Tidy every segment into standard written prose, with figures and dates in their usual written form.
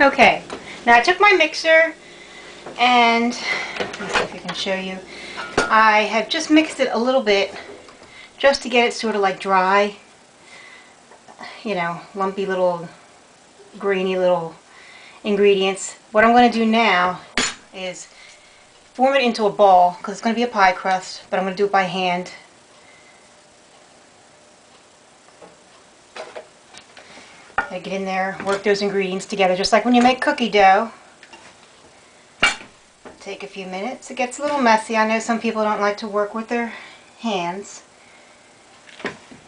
Okay, now I took my mixer and let me see if I can show you. I have just mixed it a little bit just to get it sort of like dry, you know, lumpy little, grainy little ingredients. What I'm going to do now is form it into a ball because it's going to be a pie crust, but I'm going to do it by hand. Gotta get in there, work those ingredients together just like when you make cookie dough. Take a few minutes. It gets a little messy. I know some people don't like to work with their hands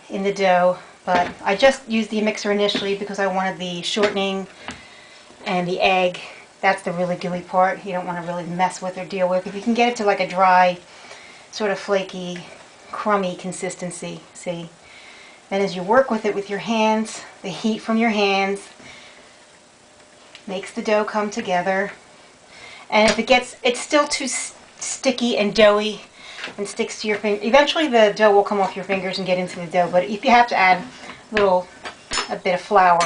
in the dough, but I just used the mixer initially because I wanted the shortening and the egg. That's the really gooey part. You don't want to really mess with or deal with. If you can get it to like a dry, sort of flaky, crummy consistency, see? Then as you work with it with your hands, the heat from your hands makes the dough come together. And if it's still too sticky and doughy and sticks to your finger, eventually the dough will come off your fingers and get into the dough. But if you have to add a bit of flour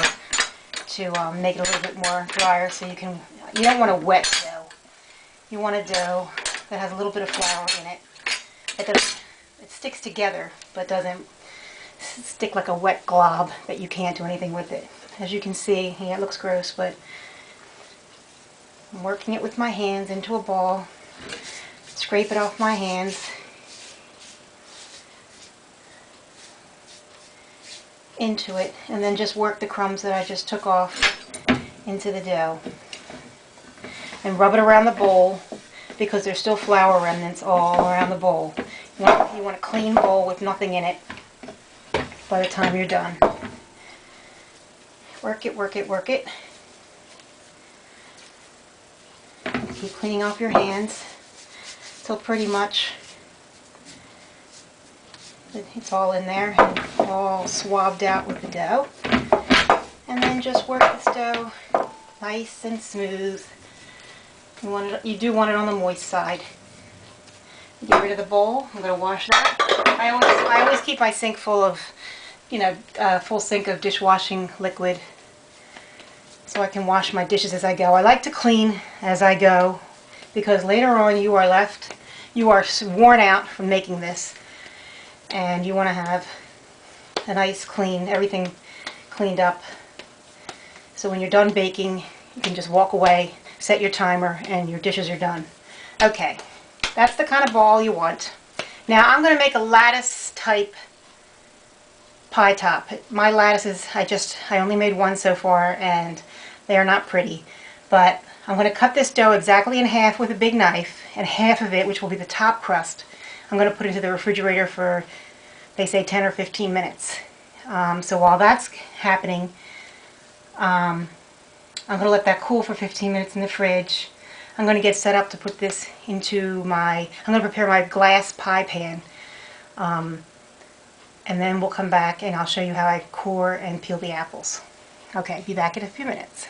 to make it a little bit more drier, so you don't want a wet dough. You want a dough that has a little bit of flour in it. It sticks together, but doesn't stick like a wet glob that you can't do anything with it. As you can see, yeah, it looks gross, but I'm working it with my hands into a ball. Scrape it off my hands. Into it, and then just work the crumbs that I just took off into the dough. And rub it around the bowl because there's still flour remnants all around the bowl. You want a clean bowl with nothing in it by the time you're done. Work it, work it, work it. Keep cleaning off your hands till pretty much it's all in there and all swabbed out with the dough. And then just work this dough nice and smooth. You do want it on the moist side. Get rid of the bowl. I'm going to wash that. I always keep my sink full of, full sink of dishwashing liquid so I can wash my dishes as I go. I like to clean as I go because later on you are worn out from making this, and you want to have a nice clean, everything cleaned up. So when you're done baking, you can just walk away, set your timer, and your dishes are done. Okay, that's the kind of ball you want. Now I'm going to make a lattice type pie top. My lattices, I only made one so far, and they are not pretty. But I'm going to cut this dough exactly in half with a big knife, and half of it, which will be the top crust, I'm going to put into the refrigerator for, they say, 10 or 15 minutes. So while that's happening, I'm going to let that cool for 15 minutes in the fridge. I'm going to get set up to put this into I'm going to prepare my glass pie pan. And then we'll come back and I'll show you how I core and peel the apples. Okay, be back in a few minutes.